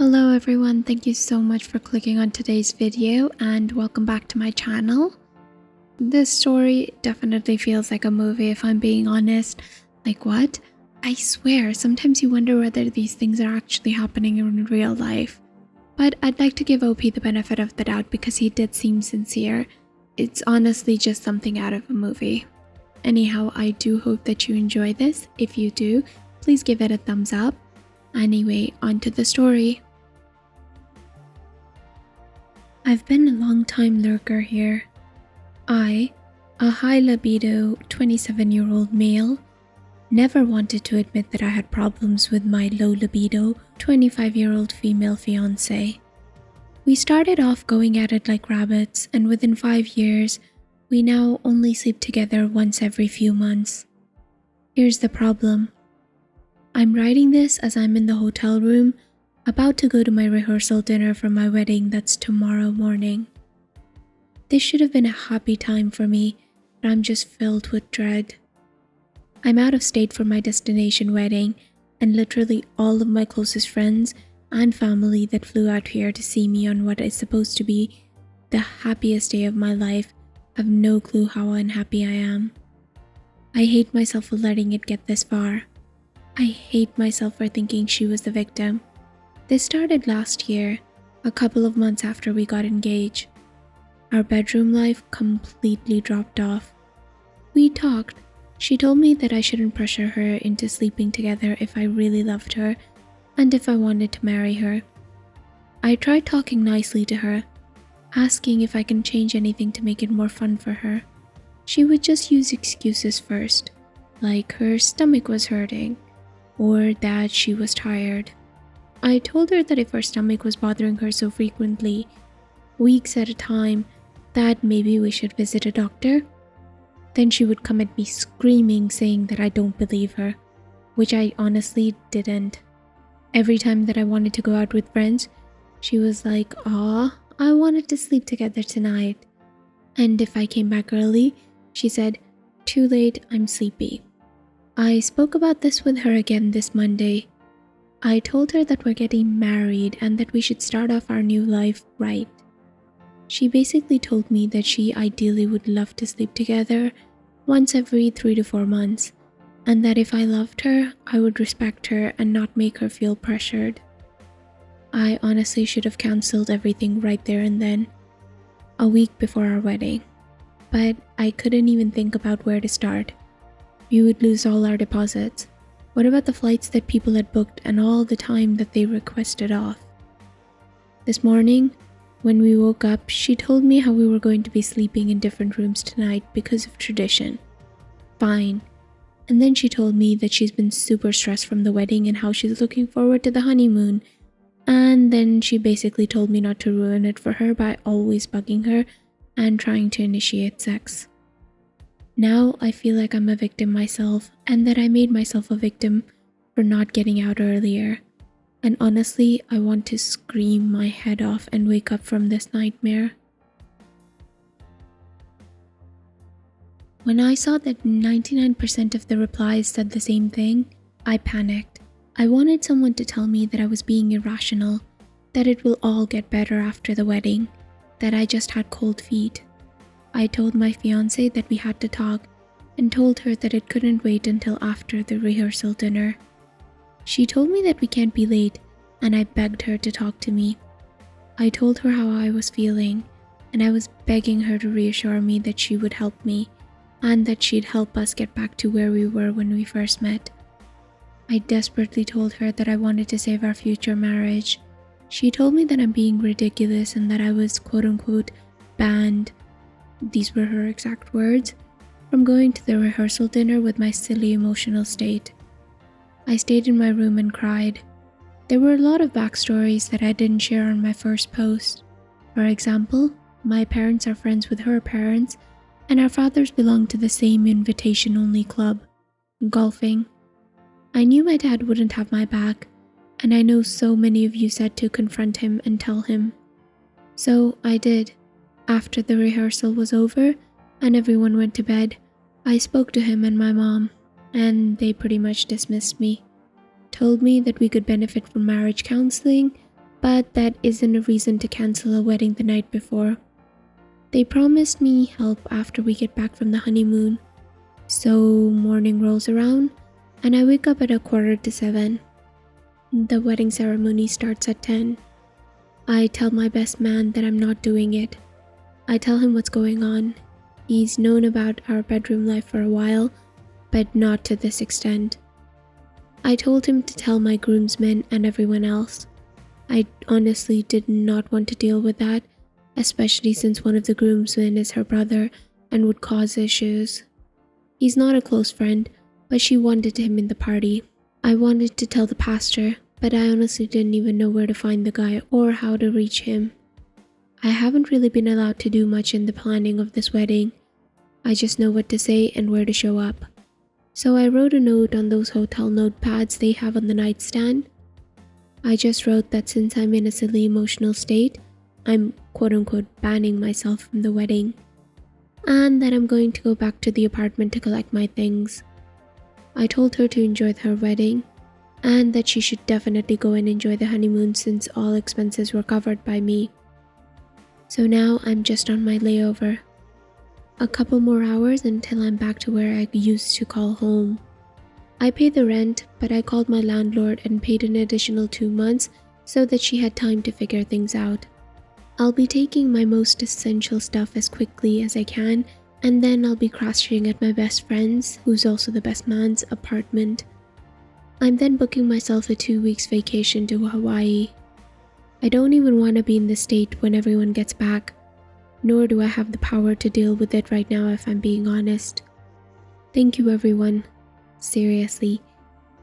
Hello everyone, thank you so much for clicking on today's video and welcome back to my channel. This story definitely feels like a movie if I'm being honest. Like what? I swear, sometimes you wonder whether these things are actually happening in real life. But I'd like to give OP the benefit of the doubt because he did seem sincere. It's honestly just something out of a movie. Anyhow, I do hope that you enjoy this. If you do, please give it a thumbs up. Anyway, on to the story. I've been a long time lurker here. I, a high libido 27-year-old male, never wanted to admit that I had problems with my low libido 25-year-old female fiancé. We started off going at it like rabbits, and within 5 years, we now only sleep together once every few months. Here's the problem. I'm writing this as I'm in the hotel room, about to go to my rehearsal dinner for my wedding that's tomorrow morning. This should have been a happy time for me, but I'm just filled with dread. I'm out of state for my destination wedding, and literally all of my closest friends and family that flew out here to see me on what is supposed to be the happiest day of my life have no clue how unhappy I am. I hate myself for letting it get this far. I hate myself for thinking she was the victim. This started last year, a couple of months after we got engaged. Our bedroom life completely dropped off. We talked. She told me that I shouldn't pressure her into sleeping together if I really loved her and if I wanted to marry her. I tried talking nicely to her, asking if I can change anything to make it more fun for her. She would just use excuses first, like her stomach was hurting or that she was tired. I told her that if her stomach was bothering her so frequently, weeks at a time, that maybe we should visit a doctor. Then she would come at me screaming, saying that I don't believe her, which I honestly didn't. Every time that I wanted to go out with friends, she was like, "Aw, I wanted to sleep together tonight." And if I came back early, she said, "Too late, I'm sleepy." I spoke about this with her again this Monday. I told her that we're getting married and that we should start off our new life right. She basically told me that she ideally would love to sleep together once every 3 to 4 months, and that if I loved her, I would respect her and not make her feel pressured. I honestly should have cancelled everything right there and then, a week before our wedding. But I couldn't even think about where to start. We would lose all our deposits. What about the flights that people had booked and all the time that they requested off? This morning, when we woke up, she told me how we were going to be sleeping in different rooms tonight because of tradition. Fine. And then she told me that she's been super stressed from the wedding and how she's looking forward to the honeymoon. And then she basically told me not to ruin it for her by always bugging her and trying to initiate sex. Now I feel like I'm a victim myself and that I made myself a victim for not getting out earlier. And honestly, I want to scream my head off and wake up from this nightmare. When I saw that 99% of the replies said the same thing, I panicked. I wanted someone to tell me that I was being irrational, that it will all get better after the wedding, that I just had cold feet. I told my fiancé that we had to talk and told her that it couldn't wait until after the rehearsal dinner. She told me that we can't be late, and I begged her to talk to me. I told her how I was feeling, and I was begging her to reassure me that she would help me and that she'd help us get back to where we were when we first met. I desperately told her that I wanted to save our future marriage. She told me that I'm being ridiculous and that I was quote-unquote banned, these were her exact words, from going to the rehearsal dinner with my silly emotional state. I stayed in my room and cried. There were a lot of backstories that I didn't share on my first post. For example, my parents are friends with her parents, and our fathers belong to the same invitation-only club, golfing. I knew my dad wouldn't have my back, and I know so many of you said to confront him and tell him. So I did. After the rehearsal was over and everyone went to bed, I spoke to him and my mom, and they pretty much dismissed me. Told me that we could benefit from marriage counseling but that isn't a reason to cancel a wedding the night before. They promised me help after we get back from the honeymoon. So morning rolls around and I wake up at 6:45. The wedding ceremony starts at 10. I tell my best man that I'm not doing it. I tell him what's going on. He's known about our bedroom life for a while, but not to this extent. I told him to tell my groomsmen and everyone else. I honestly did not want to deal with that, especially since one of the groomsmen is her brother and would cause issues. He's not a close friend, but she wanted him in the party. I wanted to tell the pastor, but I honestly didn't even know where to find the guy or how to reach him. I haven't really been allowed to do much in the planning of this wedding. I just know what to say and where to show up. So I wrote a note on those hotel notepads they have on the nightstand. I just wrote that since I'm in a silly emotional state, I'm quote-unquote banning myself from the wedding, and that I'm going to go back to the apartment to collect my things. I told her to enjoy her wedding, and that she should definitely go and enjoy the honeymoon since all expenses were covered by me. So now I'm just on my layover. A couple more hours until I'm back to where I used to call home. I paid the rent, but I called my landlord and paid an additional 2 months so that she had time to figure things out. I'll be taking my most essential stuff as quickly as I can, and then I'll be crashing at my best friend's, who's also the best man's, apartment. I'm then booking myself a 2 weeks vacation to Hawaii. I don't even want to be in the state when everyone gets back, nor do I have the power to deal with it right now if I'm being honest. Thank you everyone. Seriously,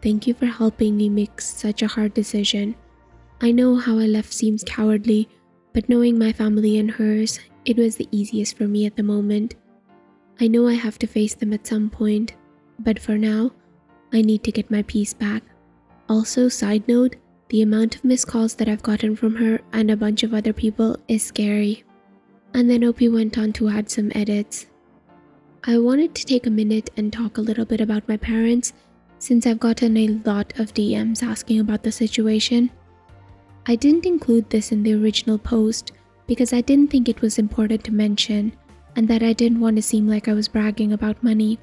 thank you for helping me make such a hard decision. I know how I left seems cowardly, but knowing my family and hers, it was the easiest for me at the moment. I know I have to face them at some point, but for now, I need to get my peace back. Also, side note, the amount of missed calls that I've gotten from her and a bunch of other people is scary. And then Opie went on to add some edits. I wanted to take a minute and talk a little bit about my parents, since I've gotten a lot of DMs asking about the situation. I didn't include this in the original post because I didn't think it was important to mention, and that I didn't want to seem like I was bragging about money.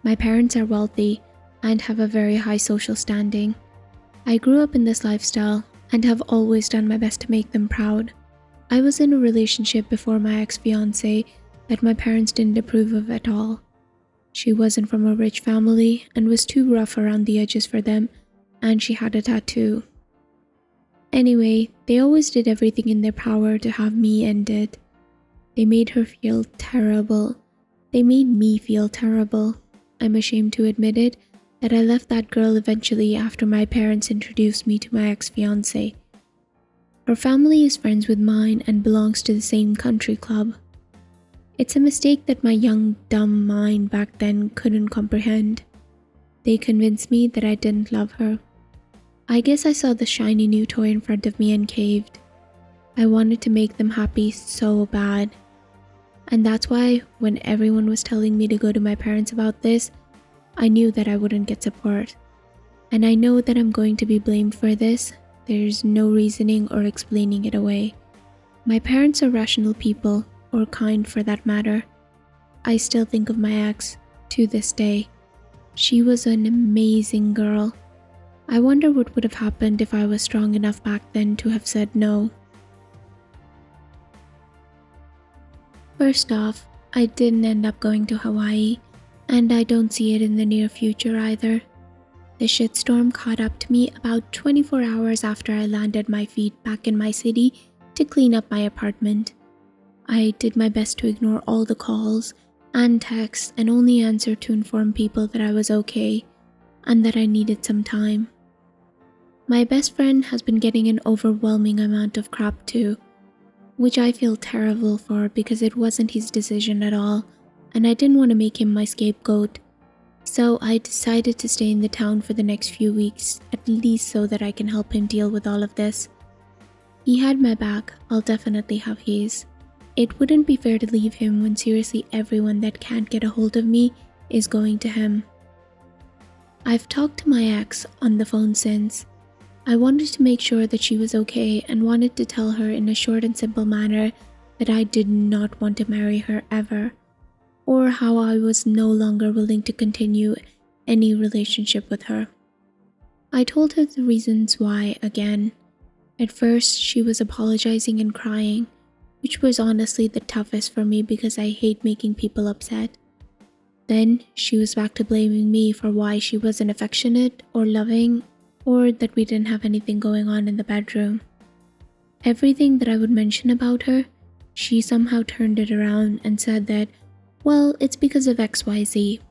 My parents are wealthy and have a very high social standing. I grew up in this lifestyle and have always done my best to make them proud. I was in a relationship before my ex-fiancé that my parents didn't approve of at all. She wasn't from a rich family and was too rough around the edges for them, and she had a tattoo. Anyway, they always did everything in their power to have me end it. They made her feel terrible. They made me feel terrible. I'm ashamed to admit it, that I left that girl eventually after my parents introduced me to my ex-fiancé. Her family is friends with mine and belongs to the same country club. It's a mistake that my young, dumb mind back then couldn't comprehend. They convinced me that I didn't love her. I guess I saw the shiny new toy in front of me and caved. I wanted to make them happy so bad. And that's why, when everyone was telling me to go to my parents about this, I knew that I wouldn't get support. And I know that I'm going to be blamed for this. There's no reasoning or explaining it away. My parents are rational people, or kind for that matter. I still think of my ex, to this day. She was an amazing girl. I wonder what would have happened if I was strong enough back then to have said no. First off, I didn't end up going to Hawaii, and I don't see it in the near future either. The shitstorm caught up to me about 24 hours after I landed my feet back in my city to clean up my apartment. I did my best to ignore all the calls and texts and only answer to inform people that I was okay and that I needed some time. My best friend has been getting an overwhelming amount of crap too, which I feel terrible for because it wasn't his decision at all, and I didn't want to make him my scapegoat. So I decided to stay in the town for the next few weeks, at least so that I can help him deal with all of this. He had my back, I'll definitely have his. It wouldn't be fair to leave him when seriously everyone that can't get a hold of me is going to him. I've talked to my ex on the phone since. I wanted to make sure that she was okay and wanted to tell her in a short and simple manner that I did not want to marry her ever, or how I was no longer willing to continue any relationship with her. I told her the reasons why again. At first, she was apologizing and crying, which was honestly the toughest for me because I hate making people upset. Then she was back to blaming me for why she wasn't affectionate or loving, or that we didn't have anything going on in the bedroom. Everything that I would mention about her, she somehow turned it around and said that, well, it's because of XYZ.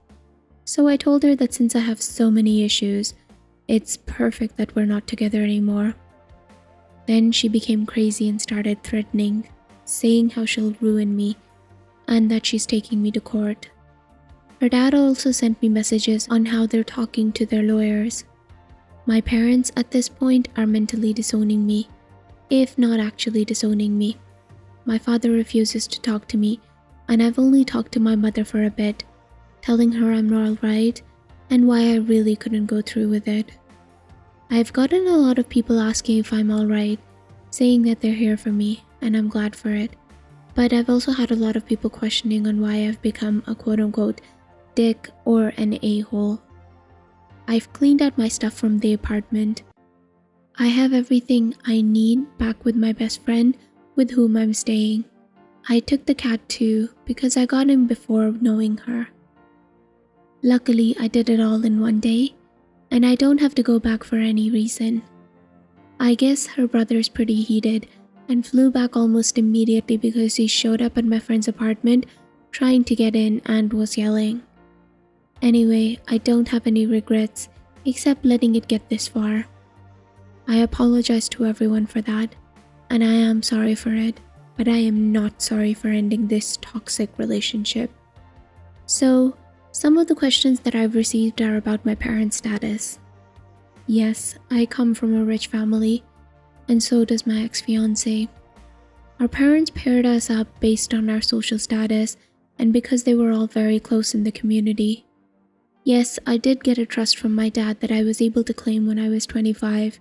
So I told her that since I have so many issues, it's perfect that we're not together anymore. Then she became crazy and started threatening, saying how she'll ruin me and that she's taking me to court. Her dad also sent me messages on how they're talking to their lawyers. My parents at this point are mentally disowning me, if not actually disowning me. My father refuses to talk to me, and I've only talked to my mother for a bit, telling her I'm not alright and why I really couldn't go through with it. I've gotten a lot of people asking if I'm alright, saying that they're here for me, and I'm glad for it. But I've also had a lot of people questioning on why I've become a quote-unquote dick or an a-hole. I've cleaned out my stuff from the apartment. I have everything I need back with my best friend with whom I'm staying. I took the cat too because I got him before knowing her. Luckily, I did it all in one day, and I don't have to go back for any reason. I guess her brother's pretty heated and flew back almost immediately because he showed up at my friend's apartment trying to get in and was yelling. Anyway, I don't have any regrets except letting it get this far. I apologize to everyone for that, and I am sorry for it, but I am not sorry for ending this toxic relationship. So, some of the questions that I've received are about my parents' status. Yes, I come from a rich family, and so does my ex-fiancé. Our parents paired us up based on our social status and because they were all very close in the community. Yes, I did get a trust from my dad that I was able to claim when I was 25,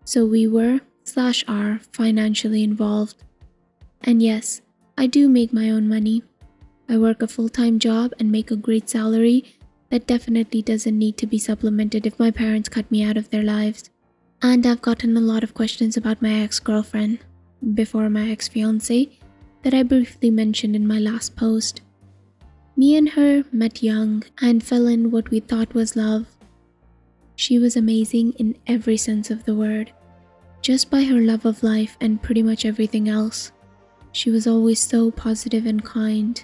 so we were/are financially involved. And yes, I do make my own money. I work a full-time job and make a great salary that definitely doesn't need to be supplemented if my parents cut me out of their lives. And I've gotten a lot of questions about my ex-girlfriend, before my ex-fiancé, that I briefly mentioned in my last post. Me and her met young and fell in what we thought was love. She was amazing in every sense of the word, just by her love of life and pretty much everything else. She was always so positive and kind.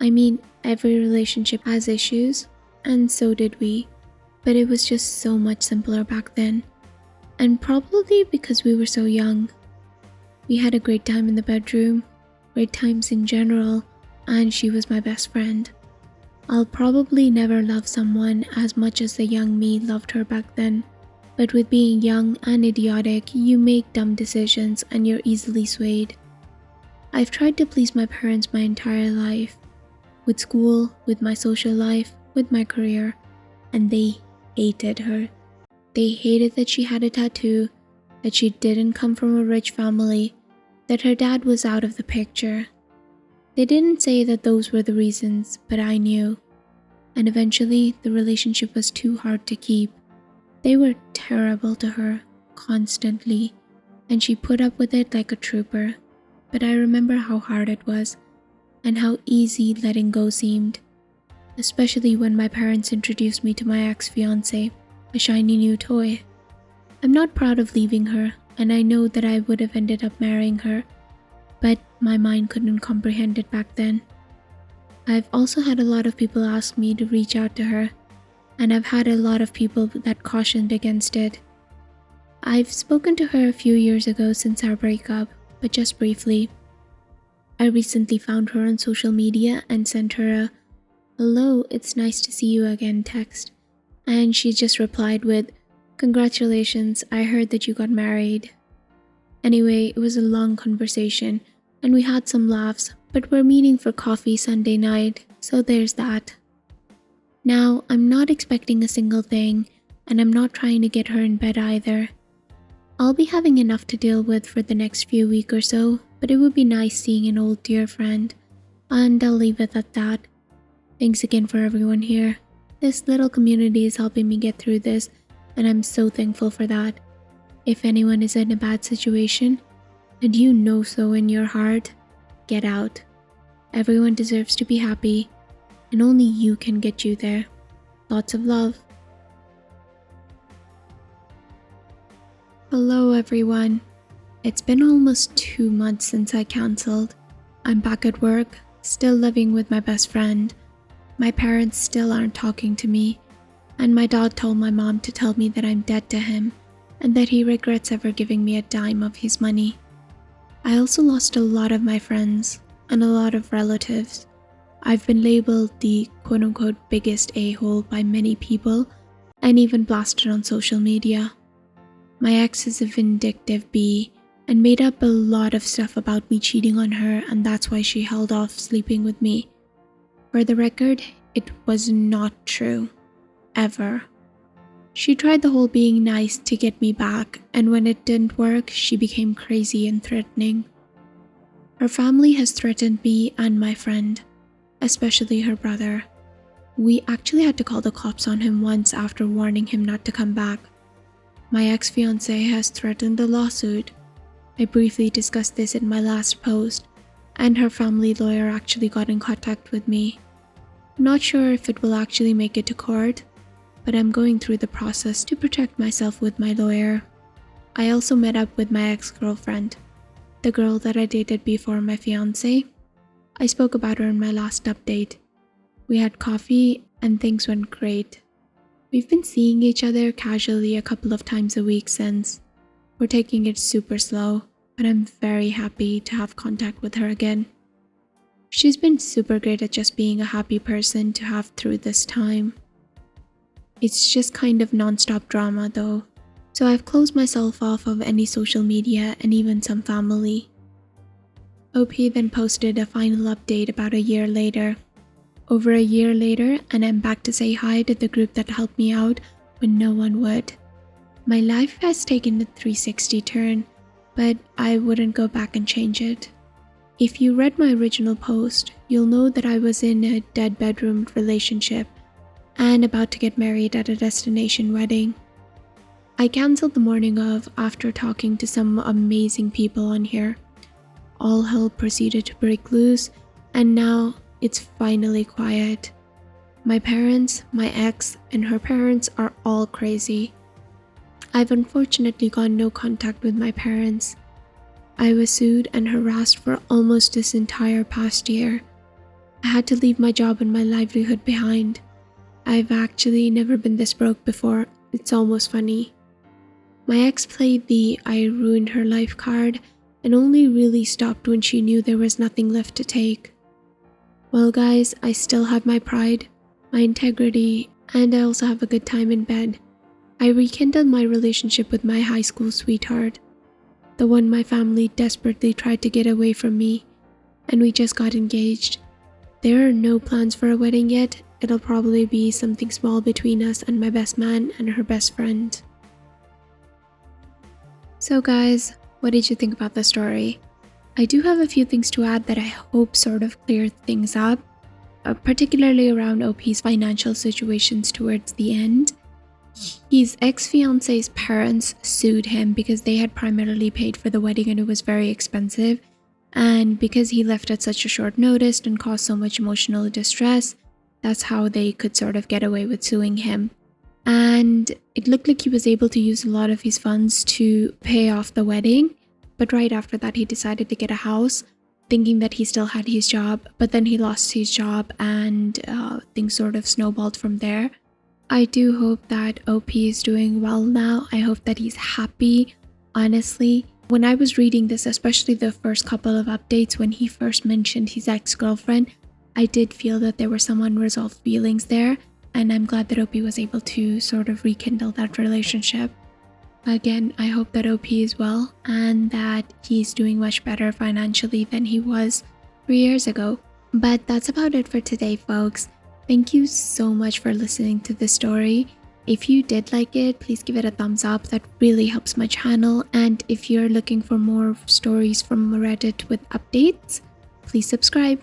I mean, every relationship has issues, and so did we, but it was just so much simpler back then. And probably because we were so young. We had a great time in the bedroom, great times in general, and she was my best friend. I'll probably never love someone as much as the young me loved her back then, but with being young and idiotic, you make dumb decisions and you're easily swayed. I've tried to please my parents my entire life, with school, with my social life, with my career, and they hated her. They hated that she had a tattoo, that she didn't come from a rich family, that her dad was out of the picture. They didn't say that those were the reasons, but I knew. And eventually, the relationship was too hard to keep. They were terrible to her, constantly, and she put up with it like a trooper. But I remember how hard it was, and how easy letting go seemed. Especially when my parents introduced me to my ex-fiancé, a shiny new toy. I'm not proud of leaving her, and I know that I would have ended up marrying her, but my mind couldn't comprehend it back then. I've also had a lot of people ask me to reach out to her, and I've had a lot of people that cautioned against it. I've spoken to her a few years ago since our breakup, but just briefly. I recently found her on social media and sent her a "Hello, it's nice to see you again" text, and she just replied with, "Congratulations, I heard that you got married." Anyway, it was a long conversation, and we had some laughs, but we're meeting for coffee Sunday night, so there's that. Now, I'm not expecting a single thing, and I'm not trying to get her in bed either. I'll be having enough to deal with for the next few weeks or so, but it would be nice seeing an old dear friend. And I'll leave it at that. Thanks again for everyone here. This little community is helping me get through this, and I'm so thankful for that. If anyone is in a bad situation, and you know so in your heart, get out. Everyone deserves to be happy, and only you can get you there. Lots of love. Hello everyone. It's been almost 2 months since I cancelled. I'm back at work, still living with my best friend. My parents still aren't talking to me, and my dad told my mom to tell me that I'm dead to him and that he regrets ever giving me a dime of his money. I also lost a lot of my friends and a lot of relatives. I've been labeled the quote-unquote biggest a-hole by many people and even blasted on social media. My ex is a vindictive bee and made up a lot of stuff about me cheating on her, and that's why she held off sleeping with me. For the record, it was not true. Ever. She tried the whole being nice to get me back, and when it didn't work, she became crazy and threatening. Her family has threatened me and my friend, especially her brother. We actually had to call the cops on him once after warning him not to come back. My ex-fiancé has threatened a lawsuit. I briefly discussed this in my last post, and her family lawyer actually got in contact with me. Not sure if it will actually make it to court, but I'm going through the process to protect myself with my lawyer. I also met up with my ex-girlfriend, the girl that I dated before my fiancé. I spoke about her in my last update. We had coffee and things went great. We've been seeing each other casually a couple of times a week since. We're taking it super slow, but I'm very happy to have contact with her again. She's been super great at just being a happy person to have through this time. It's just kind of non-stop drama though, so I've closed myself off of any social media and even some family. OP then posted a final update about a year later. Over a year later, and I'm back to say hi to the group that helped me out when no one would. My life has taken a 360 turn, but I wouldn't go back and change it. If you read my original post, you'll know that I was in a dead bedroom relationship and about to get married at a destination wedding. I cancelled the morning of after talking to some amazing people on here. All hell proceeded to break loose, and now it's finally quiet. My parents, my ex, and her parents are all crazy. I've unfortunately got no contact with my parents. I was sued and harassed for almost this entire past year. I had to leave my job and my livelihood behind. I've actually never been this broke before. It's almost funny. My ex played the I ruined her life card and only really stopped when she knew there was nothing left to take. Well guys, I still have my pride, my integrity, and I also have a good time in bed. I rekindled my relationship with my high school sweetheart, the one my family desperately tried to get away from me, and we just got engaged. There are no plans for a wedding yet. It'll probably be something small between us and my best man and her best friend. So guys, what did you think about the story? I do have a few things to add that I hope sort of clear things up, particularly around OP's financial situations towards the end. His ex-fiance's parents sued him because they had primarily paid for the wedding and it was very expensive, and because he left at such a short notice and caused so much emotional distress, that's how they could sort of get away with suing him. And it looked like he was able to use a lot of his funds to pay off the wedding, but right after that he decided to get a house, thinking that he still had his job, but then he lost his job and things sort of snowballed from there. I do hope that OP is doing well now. I hope that he's happy. Honestly, when I was reading this, especially the first couple of updates when he first mentioned his ex-girlfriend, I did feel that there were some unresolved feelings there, and I'm glad that OP was able to sort of rekindle that relationship. Again, I hope that OP is well and that he's doing much better financially than he was 3 years ago. But that's about it for today, folks. Thank you so much for listening to this story. If you did like it, please give it a thumbs up. That really helps my channel. And if you're looking for more stories from Reddit with updates, please subscribe.